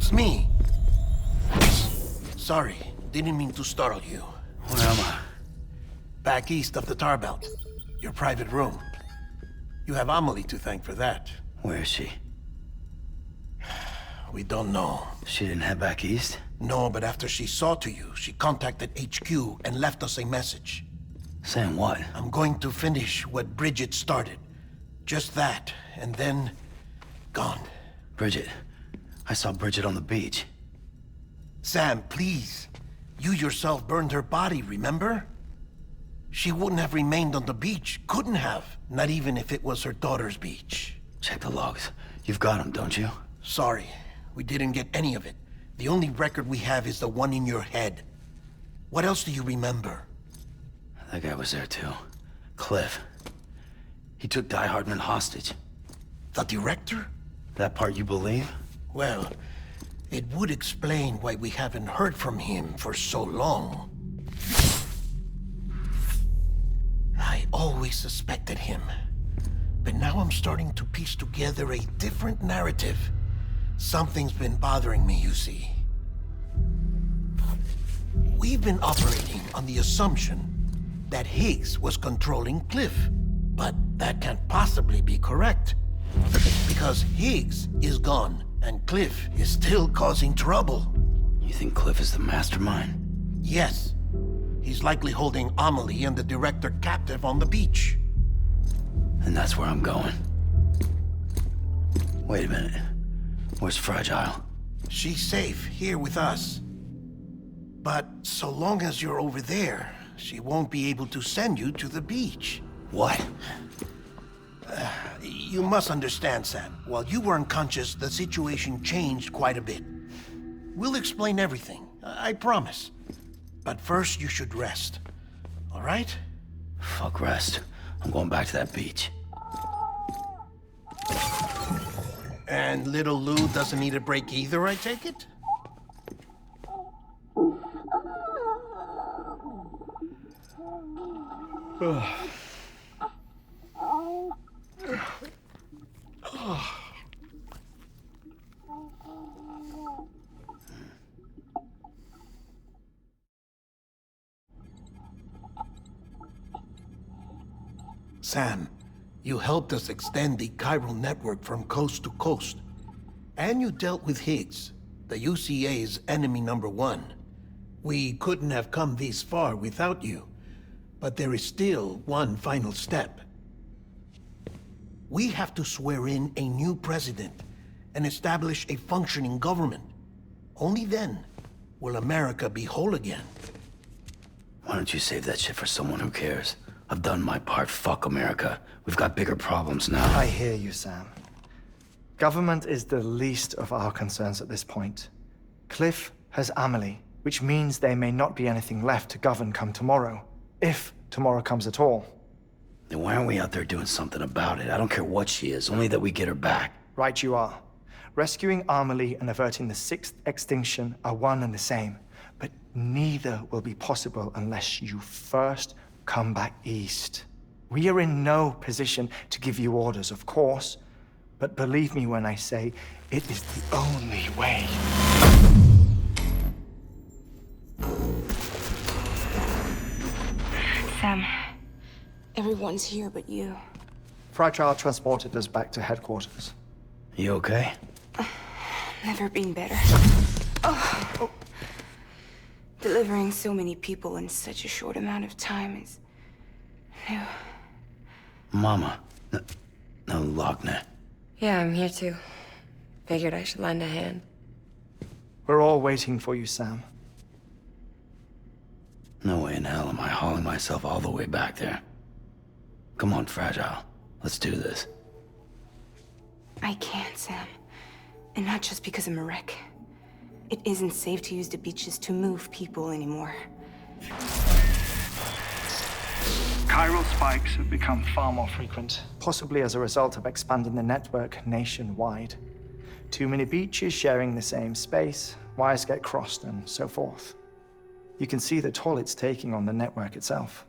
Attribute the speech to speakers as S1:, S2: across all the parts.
S1: it's me. Sorry, didn't mean to startle you.
S2: Where am I?
S1: Back east of the tar belt. Your private room. You have Amelie to thank for that.
S2: Where is she?
S1: We don't know.
S2: She didn't head back east?
S1: No, but after she saw to you, she contacted HQ and left us a message.
S2: Saying what?
S1: I'm going to finish what Bridget started. Just that, and then... gone.
S2: Bridget. I saw Bridget on the beach.
S1: Sam, please. You yourself burned her body, remember? She wouldn't have remained on the beach. Couldn't have. Not even if it was her daughter's beach.
S2: Check the logs. You've got them, don't you?
S1: Sorry, we didn't get any of it. The only record we have is the one in your head. What else do you remember?
S2: That guy was there too. Cliff. He took Die Hardman hostage.
S1: The director?
S2: That part you believe?
S1: Well, it would explain why we haven't heard from him for so long. I always suspected him. But now I'm starting to piece together a different narrative. Something's been bothering me, you see. We've been operating on the assumption that Higgs was controlling Cliff. But that can't possibly be correct. Because Higgs is gone, and Cliff is still causing trouble.
S2: You think Cliff is the mastermind?
S1: Yes. He's likely holding Amelie and the director captive on the beach.
S2: And that's where I'm going. Wait a minute. Where's Fragile?
S1: She's safe here with us. But so long as you're over there, she won't be able to send you to the beach.
S2: What?
S1: You must understand, Sam. While you were unconscious, the situation changed quite a bit. We'll explain everything, I promise. But first, you should rest. All right?
S2: Fuck rest. I'm going back to that beach.
S1: And little Lou doesn't need a break either, I take it? Sam, you helped us extend the chiral network from coast to coast. And you dealt with Higgs, the UCA's enemy #1. We couldn't have come this far without you. But there is still one final step. We have to swear in a new president and establish a functioning government. Only then will America be whole again.
S2: Why don't you save that shit for someone who cares? I've done my part. Fuck America. We've got bigger problems now.
S3: I hear you, Sam. Government is the least of our concerns at this point. Cliff has Amelie, which means there may not be anything left to govern come tomorrow. If tomorrow comes at all.
S2: Then why aren't we out there doing something about it? I don't care what she is, only that we get her back.
S3: Right you are. Rescuing Amelie and averting the 6th extinction are one and the same. But neither will be possible unless you first come back east. We are in no position to give you orders, of course. But believe me when I say, it is the only way.
S4: Sam, everyone's here but you.
S3: Fragile transported us back to headquarters.
S2: You okay?
S4: Never been better. Oh. Delivering so many people in such a short amount of time is new.
S2: Mama. No, Lochner.
S5: Yeah, I'm here too. Figured I should lend a hand.
S3: We're all waiting for you, Sam.
S2: No way in hell am I hauling myself all the way back there. Come on, Fragile. Let's do this.
S4: I can't, Sam. And not just because I'm a wreck. It isn't safe to use the beaches to move people anymore.
S3: Chiral spikes have become far more frequent, possibly as a result of expanding the network nationwide. Too many beaches sharing the same space, wires get crossed, and so forth. You can see the toll it's taking on the network itself.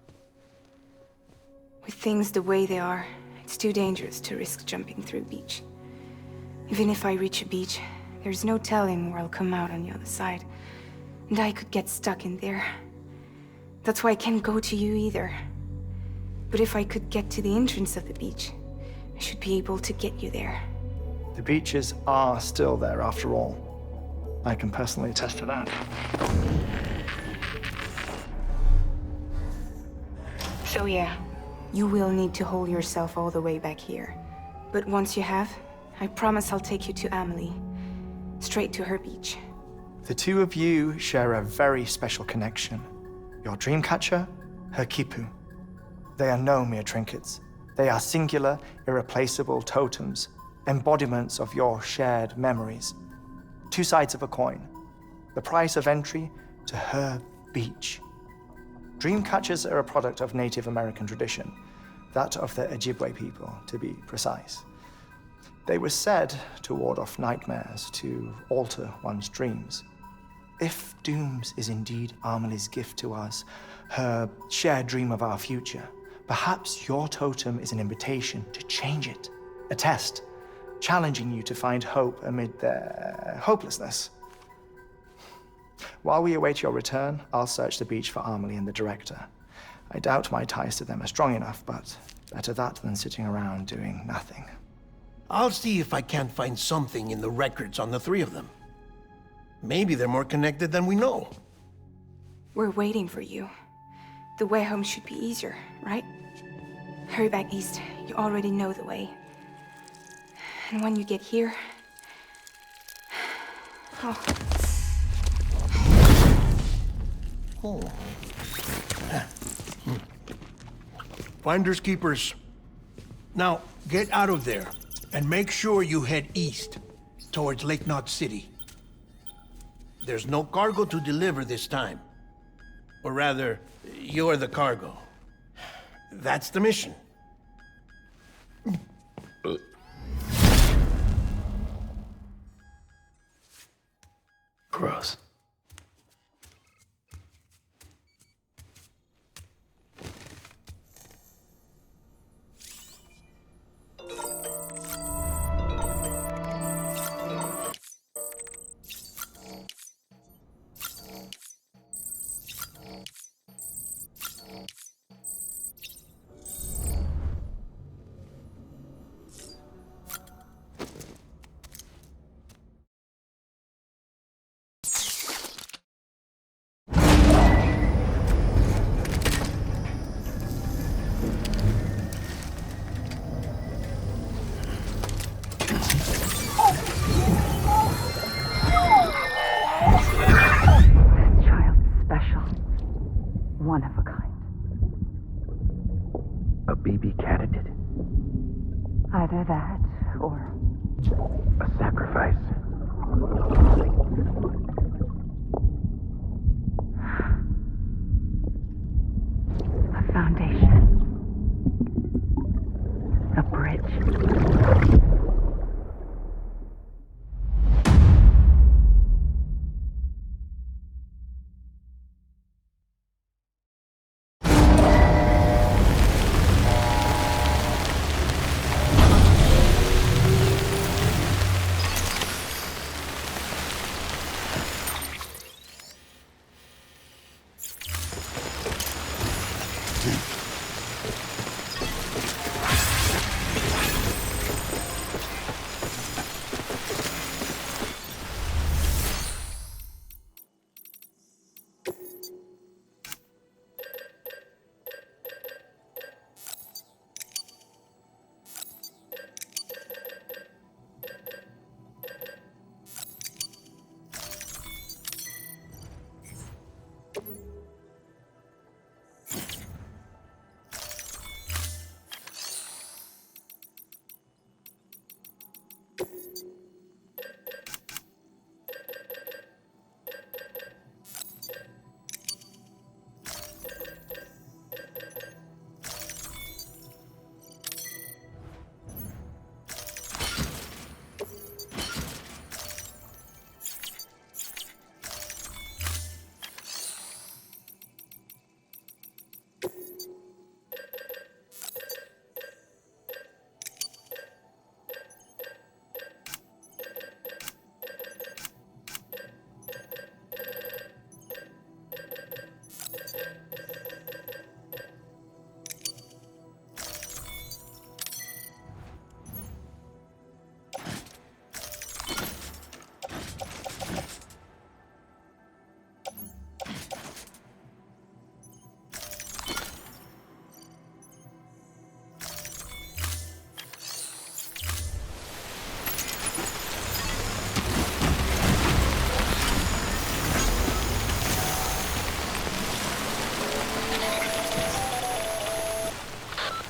S4: With things the way they are, it's too dangerous to risk jumping through a beach. Even if I reach a beach, There's no telling where I'll come out on the other side. And I could get stuck in there. That's why I can't go to you either. But if I could get to the entrance of the beach, I should be able to get you there.
S3: The beaches are still there after all. I can personally attest to that.
S4: So yeah, you will need to hold yourself all the way back here. But once you have, I promise I'll take you to Amelie. Straight to her beach.
S3: The two of you share a very special connection. Your dreamcatcher, her quipu. They are no mere trinkets. They are singular, irreplaceable totems, embodiments of your shared memories. Two sides of a coin. The price of entry to her beach. Dreamcatchers are a product of Native American tradition, that of the Ojibwe people, to be precise. They were said to ward off nightmares, to alter one's dreams. If Dooms is indeed Amelie's gift to us, her shared dream of our future, perhaps your totem is an invitation to change it, a test, challenging you to find hope amid their hopelessness. While we await your return, I'll search the beach for Amelie and the director. I doubt my ties to them are strong enough, but better that than sitting around doing nothing.
S1: I'll see if I can't find something in the records on the three of them. Maybe they're more connected than we know.
S4: We're waiting for you. The way home should be easier, right? Hurry back east. You already know the way. And when you get here... Oh.
S1: Oh. Finders keepers. Now, get out of there, and make sure you head east, towards Lake Knot City. There's no cargo to deliver this time. Or rather, you're the cargo. That's the mission.
S2: Gross.
S6: One of a kind.
S7: A baby candidate?
S6: Either that, or...
S7: A sacrifice?
S6: A foundation. A bridge.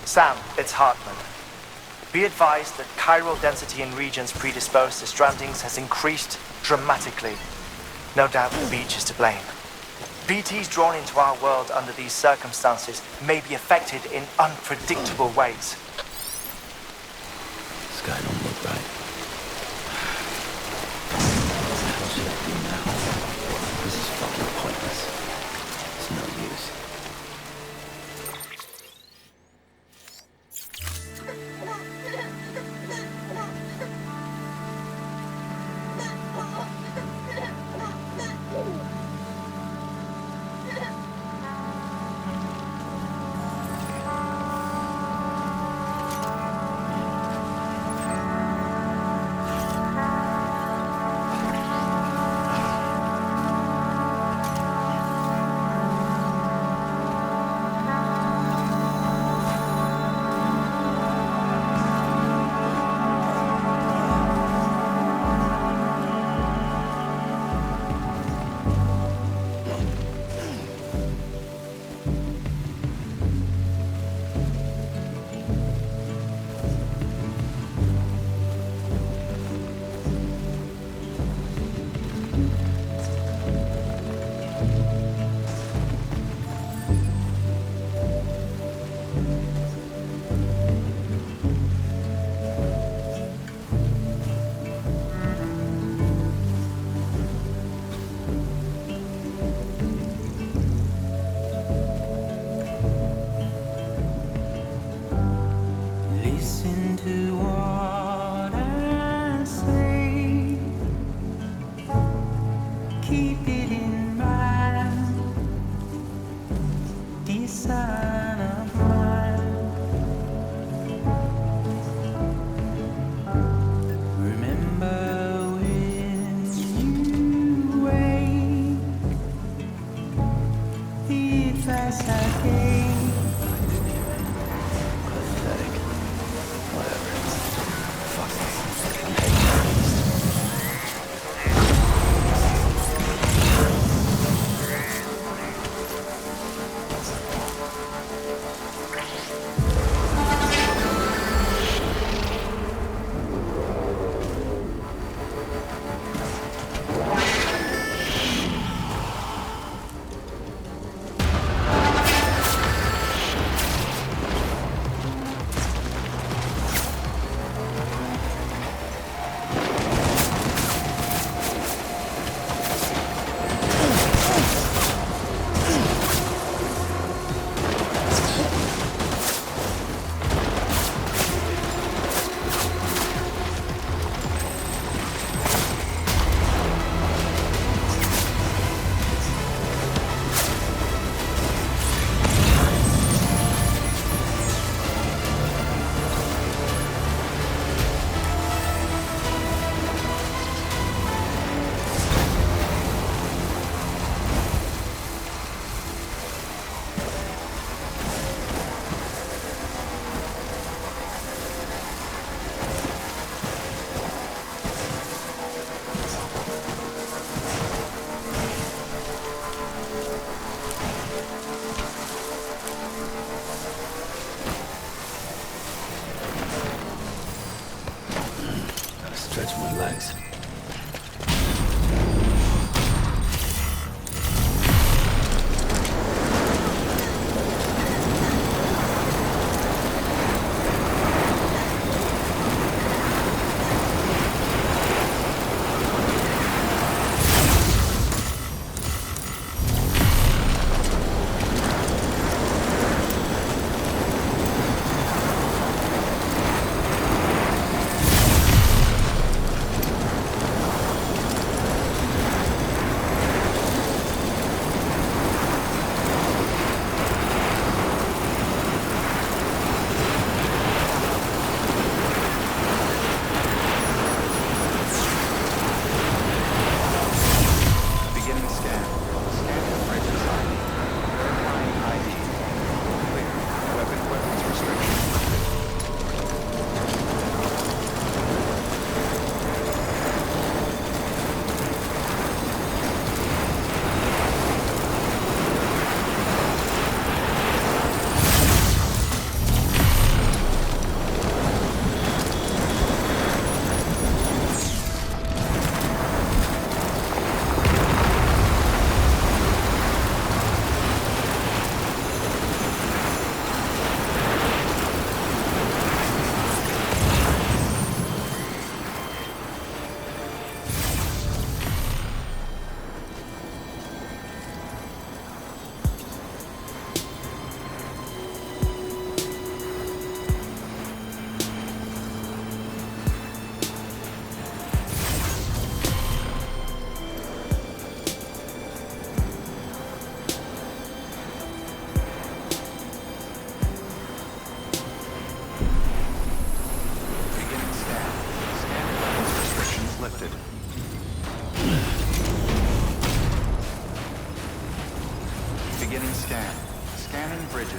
S3: Sam, it's Hartman. Be advised that chiral density in regions predisposed to strandings has increased dramatically. No doubt the beach is to blame. BTs drawn into our world under these circumstances may be affected in unpredictable ways.
S2: This guy don't look right. What the hell should I do now? This is fucking pointless. It's no use. Stretch my legs.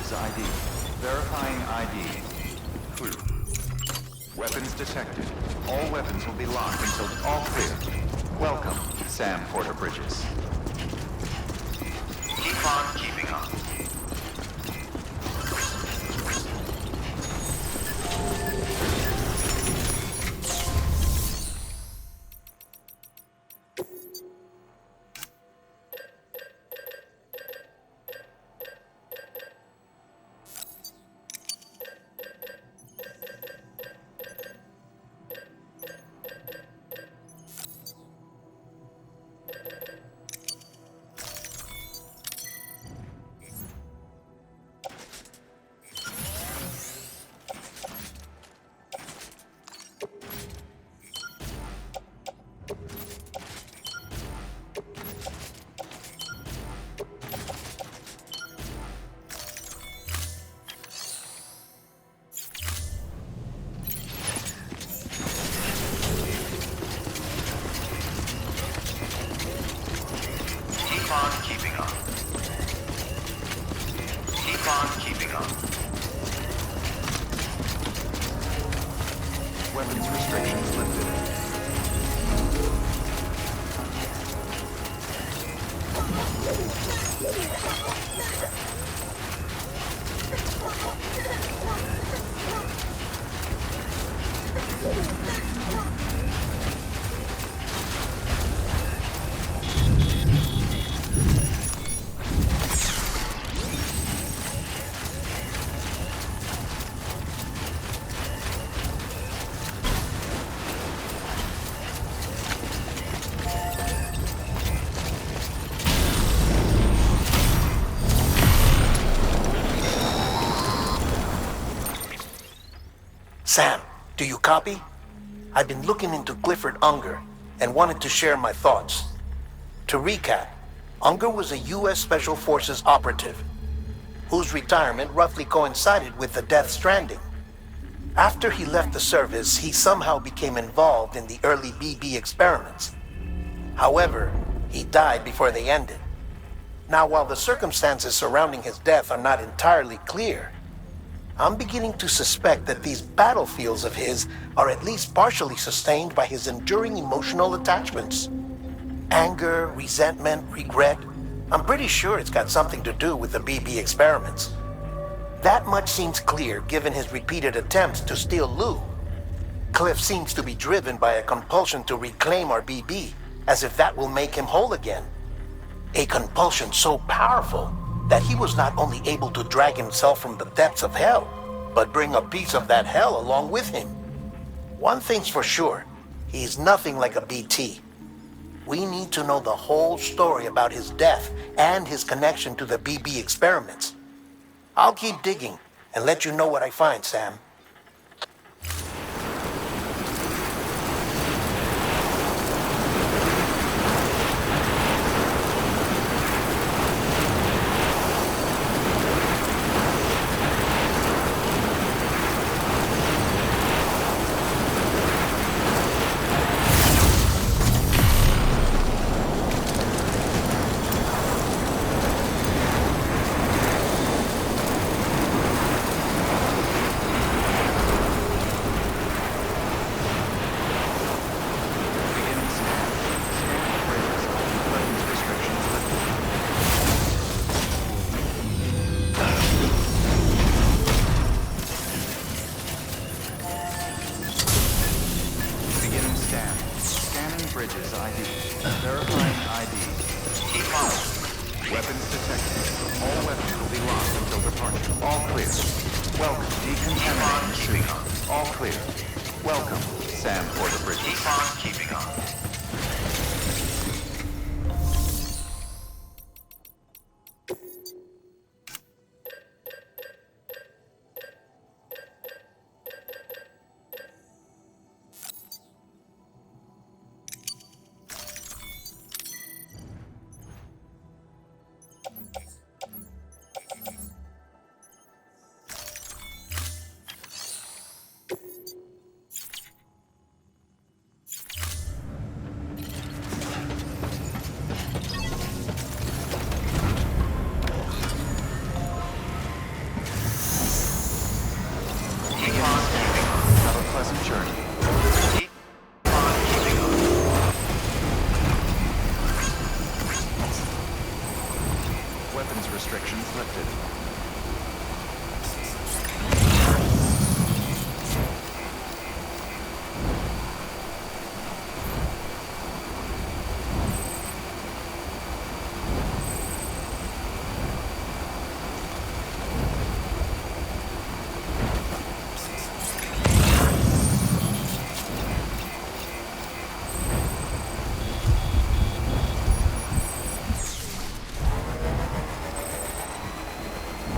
S8: Bridges ID. Verifying ID. Clear. Weapons detected. All weapons will be locked until all clear. Welcome, Sam Porter Bridges. Keep on keeping on. Keep on keeping on. Keep on keeping on. Weapons restrictions lifted.
S1: Sam, do you copy? I've been looking into Clifford Unger and wanted to share my thoughts. To recap, Unger was a U.S. Special Forces operative whose retirement roughly coincided with the Death Stranding. After he left the service, he somehow became involved in the early BB experiments. However, he died before they ended. Now, while the circumstances surrounding his death are not entirely clear, I'm beginning to suspect that these battlefields of his are at least partially sustained by his enduring emotional attachments. Anger, resentment, regret. I'm pretty sure it's got something to do with the BB experiments. That much seems clear given his repeated attempts to steal Lou. Cliff seems to be driven by a compulsion to reclaim our BB, as if that will make him whole again. A compulsion so powerful that he was not only able to drag himself from the depths of hell, but bring a piece of that hell along with him. One thing's for sure, he's nothing like a BT. We need to know the whole story about his death and his connection to the BB experiments. I'll keep digging and let you know what I find, Sam.
S8: Bridges ID. Verifying ID. Keep on. Weapons detected. All weapons will be locked until departure. All clear. Welcome. Decontaminating soon. All clear. Welcome, Sam Porter Bridges. Keep on keeping on. pleasant journey. Keep on keeping on. Weapons restrictions lifted.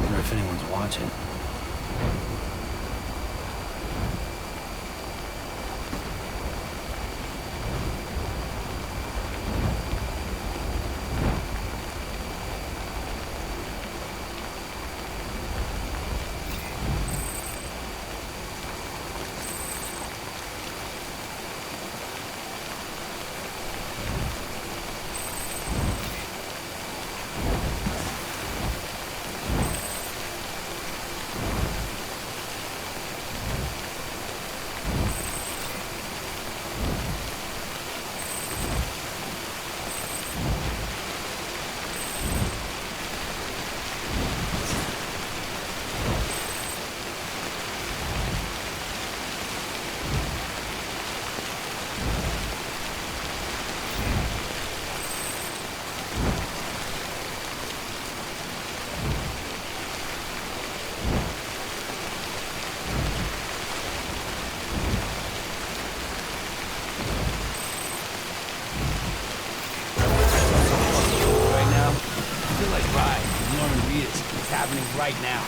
S2: Wonder if anyone's watching.
S9: It's happening right now.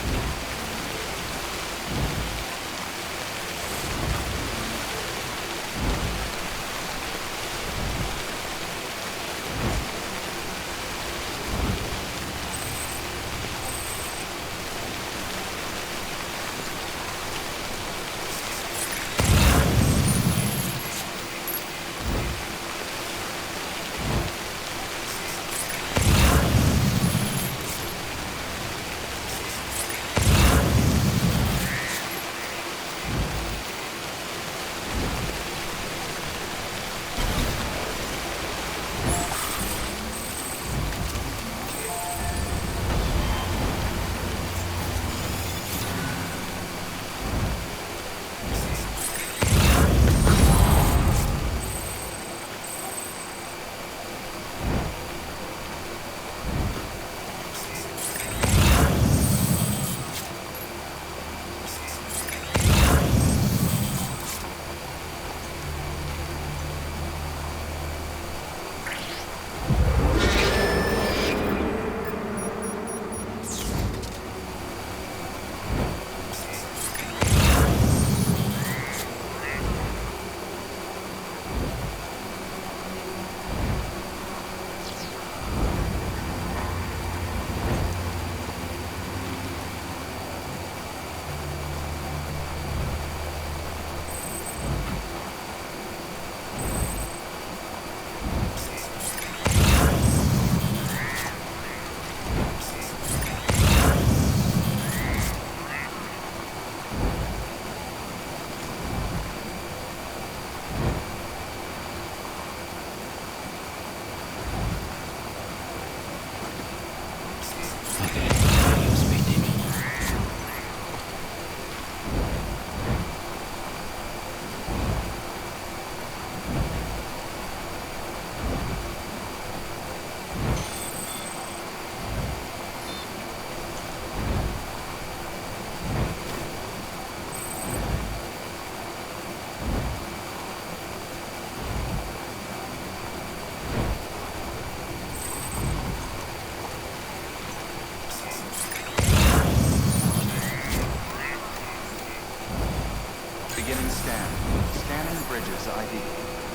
S8: Beginning scan. Scanning bridges ID.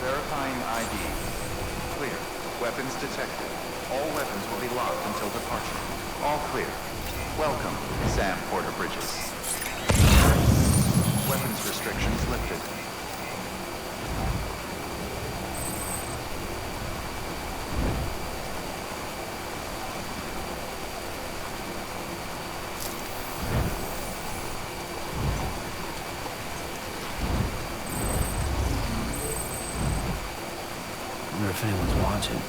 S8: Verifying ID. Clear. Weapons detected. All weapons will be locked until departure. All clear. Welcome, Sam Porter Bridges. Weapons restrictions lifted.
S2: if anyone's watching.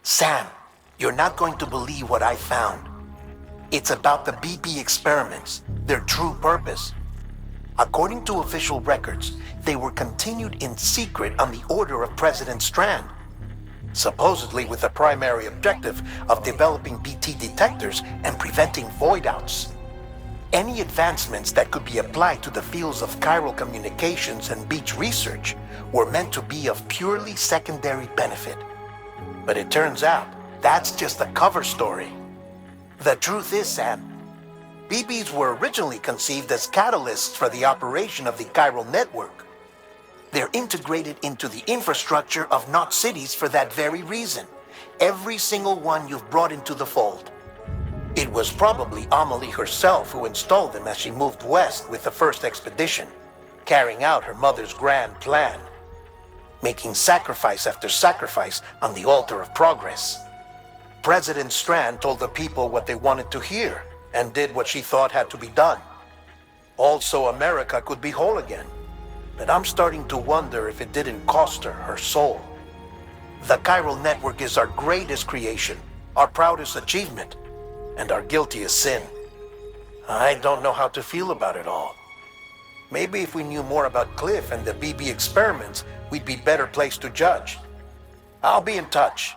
S1: Sam, you're not going to believe what I found. It's about the BB experiments, their true purpose. According to official records, they were continued in secret on the order of President Strand, supposedly with the primary objective of developing BT detectors and preventing void-outs. Any advancements that could be applied to the fields of chiral communications and beach research were meant to be of purely secondary benefit. But it turns out, that's just a cover story. The truth is, Sam, BBs were originally conceived as catalysts for the operation of the chiral network. They're integrated into the infrastructure of Knot cities for that very reason. Every single one you've brought into the fold. It was probably Amelie herself who installed them as she moved west with the first expedition, carrying out her mother's grand plan, making sacrifice after sacrifice on the altar of progress. President Strand told the people what they wanted to hear, and did what she thought had to be done. Also, America could be whole again. But I'm starting to wonder if it didn't cost her her soul. The chiral network is our greatest creation, our proudest achievement, and our guiltiest sin. I don't know how to feel about it all. Maybe if we knew more about Cliff and the BB experiments, we'd be better placed to judge. I'll be in touch.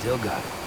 S2: Still got it.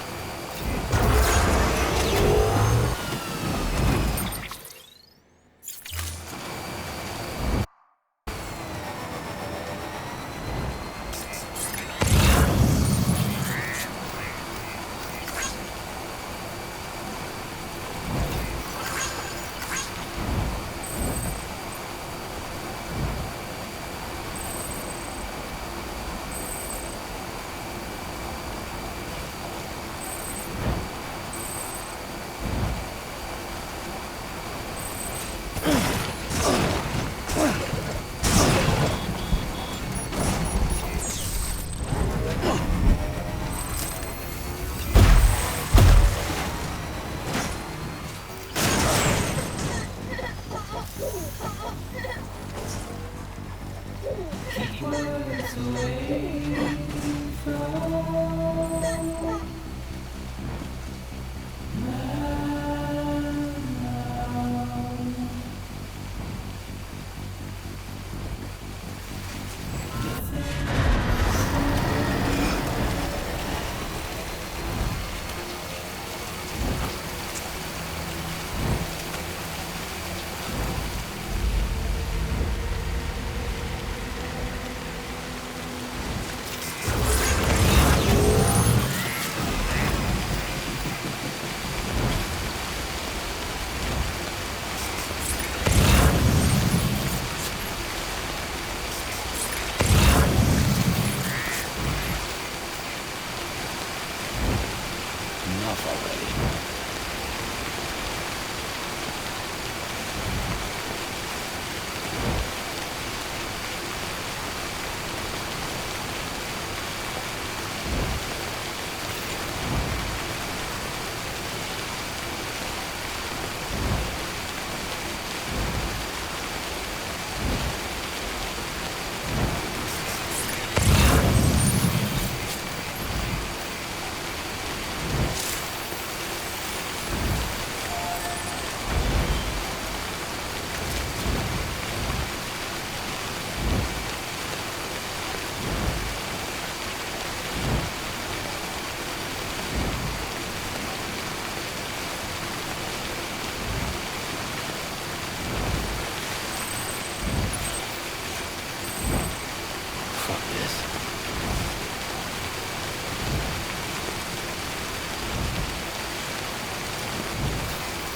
S2: Enough already.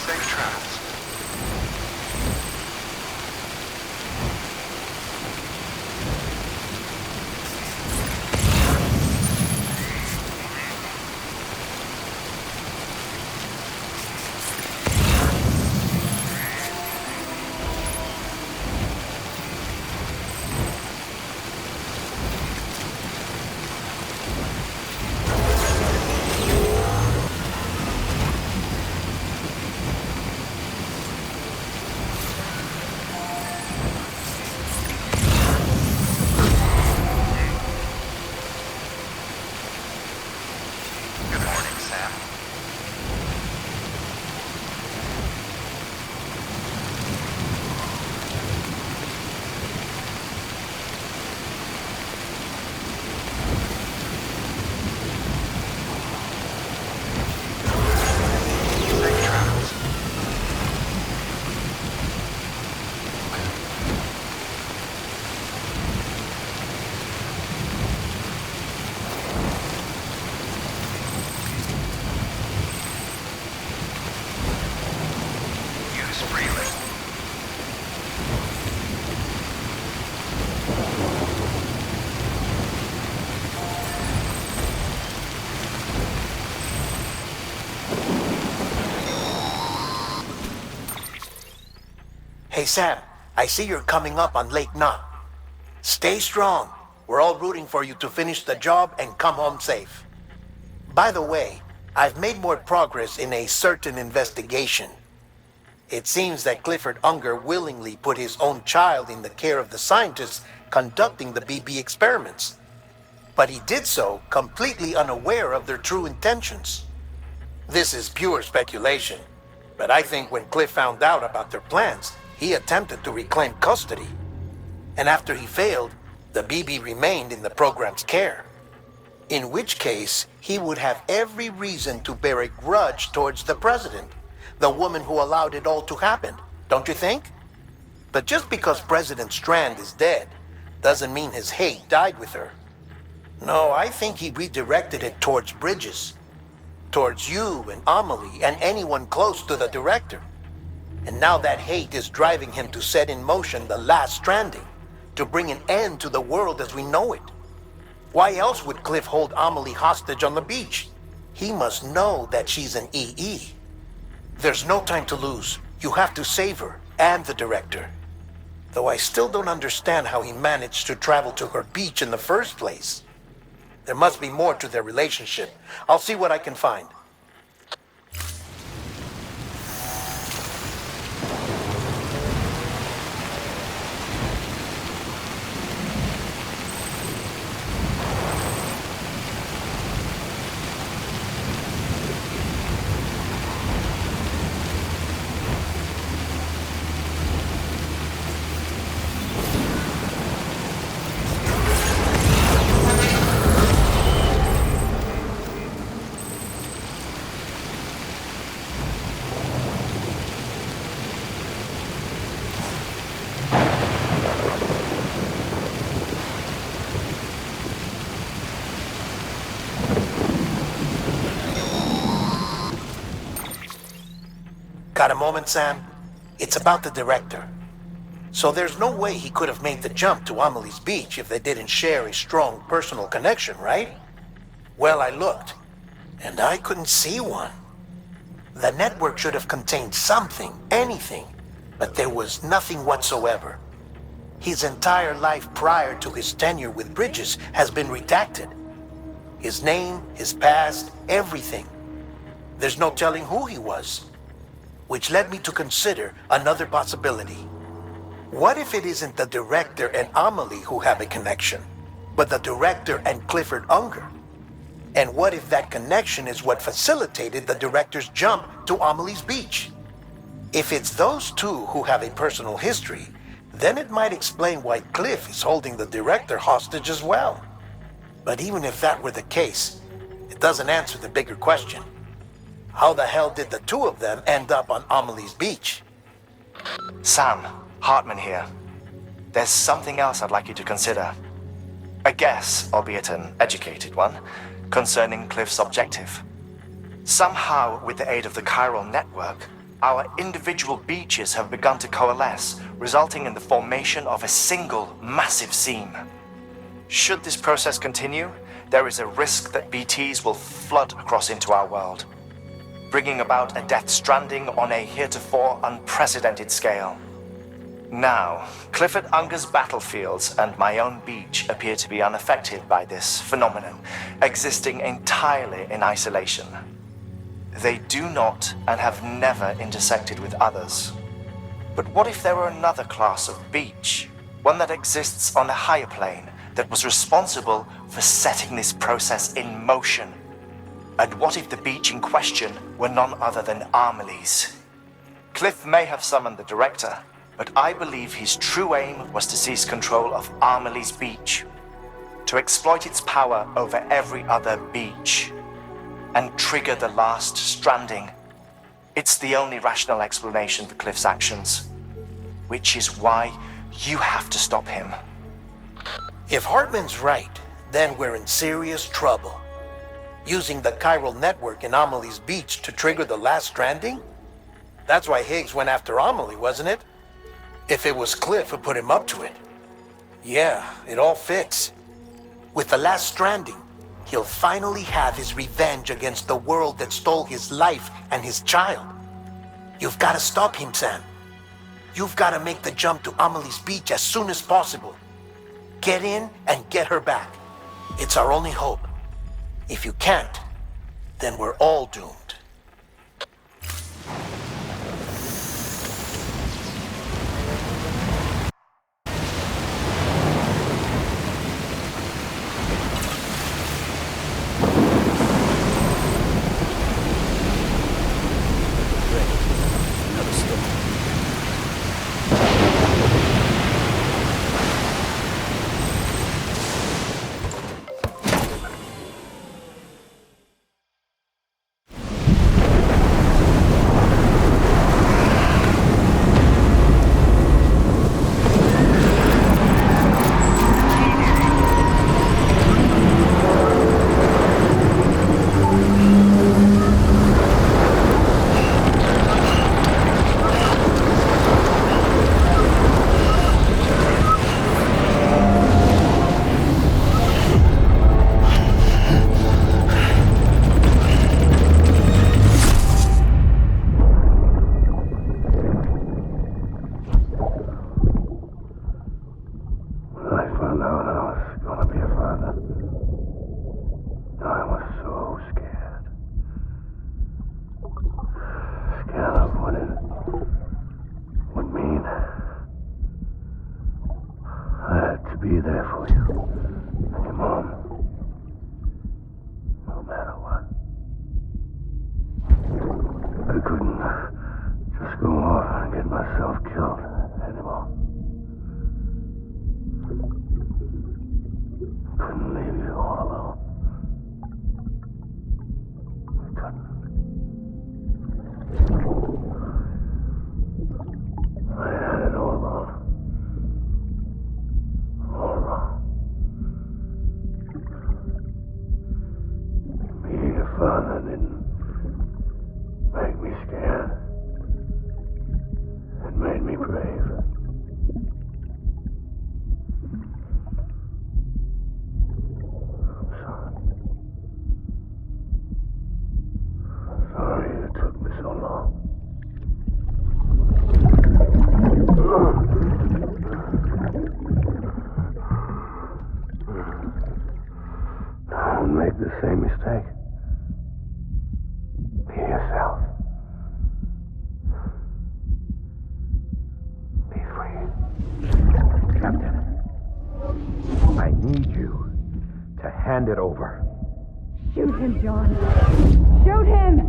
S8: Safe travels. Good morning, Sam. Safe travels. Use freely.
S1: Hey, Sam, I see you're coming up on Lake Knot. Stay strong. We're all rooting for you to finish the job and come home safe. By the way, I've made more progress in a certain investigation. It seems that Clifford Unger willingly put his own child in the care of the scientists conducting the BB experiments. But he did so completely unaware of their true intentions. This is pure speculation, but I think when Cliff found out about their plans, he attempted to reclaim custody. And after he failed, the BB remained in the program's care. In which case, he would have every reason to bear a grudge towards the president, the woman who allowed it all to happen, don't you think? But just because President Strand is dead, doesn't mean his hate died with her. No, I think he redirected it towards Bridges. Towards you and Amelie and anyone close to the director. And now that hate is driving him to set in motion the last stranding, to bring an end to the world as we know it. Why else would Cliff hold Amelie hostage on the beach? He must know that she's an EE. There's no time to lose. You have to save her and the director. Though I still don't understand how he managed to travel to her beach in the first place. There must be more to their relationship. I'll see what I can find. Got a moment, Sam? It's about the director. So there's no way he could have made the jump to Amelie's Beach if they didn't share a strong personal connection, right? Well, I looked, and I couldn't see one. The network should have contained something, anything, but there was nothing whatsoever. His entire life prior to his tenure with Bridges has been redacted. His name, his past, everything. There's no telling who he was. Which led me to consider another possibility. What if it isn't the director and Amelie who have a connection, but the director and Clifford Unger? And what if that connection is what facilitated the director's jump to Amelie's Beach? If it's those two who have a personal history, then it might explain why Cliff is holding the director hostage as well. But even if that were the case, it doesn't answer the bigger question. How the hell did the two of them end up on Amelie's Beach?
S3: Sam, Hartman here. There's something else I'd like you to consider. A guess, albeit an educated one, concerning Cliff's objective. Somehow, with the aid of the chiral network, our individual beaches have begun to coalesce, resulting in the formation of a single massive seam. Should this process continue, there is a risk that BTs will flood across into our world, bringing about a death stranding on a heretofore unprecedented scale. Now, Clifford Unger's battlefields and my own beach appear to be unaffected by this phenomenon, existing entirely in isolation. They do not and have never intersected with others. But what if there were another class of beach, one that exists on a higher plane, that was responsible for setting this process in motion? And what if the beach in question were none other than Amelie's? Cliff may have summoned the director, but I believe his true aim was to seize control of Amelie's Beach, to exploit its power over every other beach, and trigger the last stranding. It's the only rational explanation for Cliff's actions, which is why you have to stop him.
S1: If Hartman's right, then we're in serious trouble. Using the chiral network in Amelie's Beach to trigger the last stranding? That's why Higgs went after Amelie, wasn't it? If it was Cliff who put him up to it. Yeah, it all fits. With the last stranding, he'll finally have his revenge against the world that stole his life and his child. You've got to stop him, Sam. You've got to make the jump to Amelie's Beach as soon as possible. Get in and get her back. It's our only hope. If you can't, then we're all doomed.
S7: Be there for you. And your mom. No matter what. I couldn't just go off and get myself killed anymore. Couldn't leave you all alone. I couldn't. I had it all wrong. Father didn't make me scared. the same mistake. Be yourself. Be free.
S10: Captain, I need you to hand it over.
S6: Shoot him, John. Shoot him!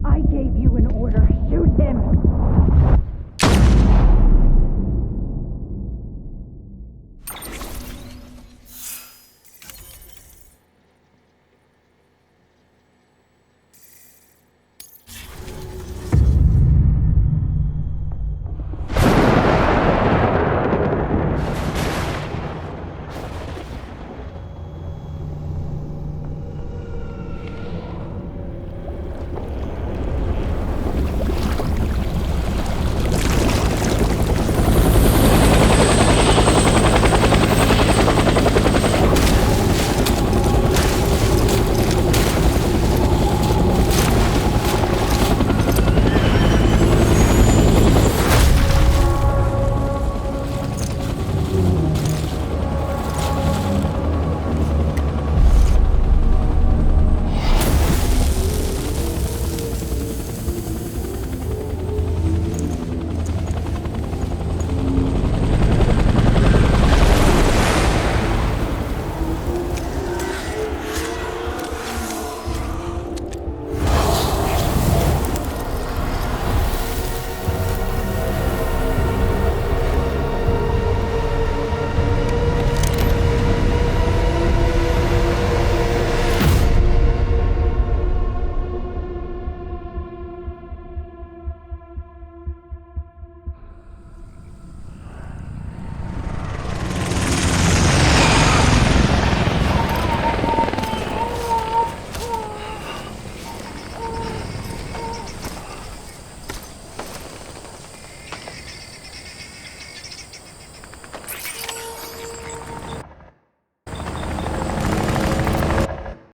S6: I gave you an order. Shoot him!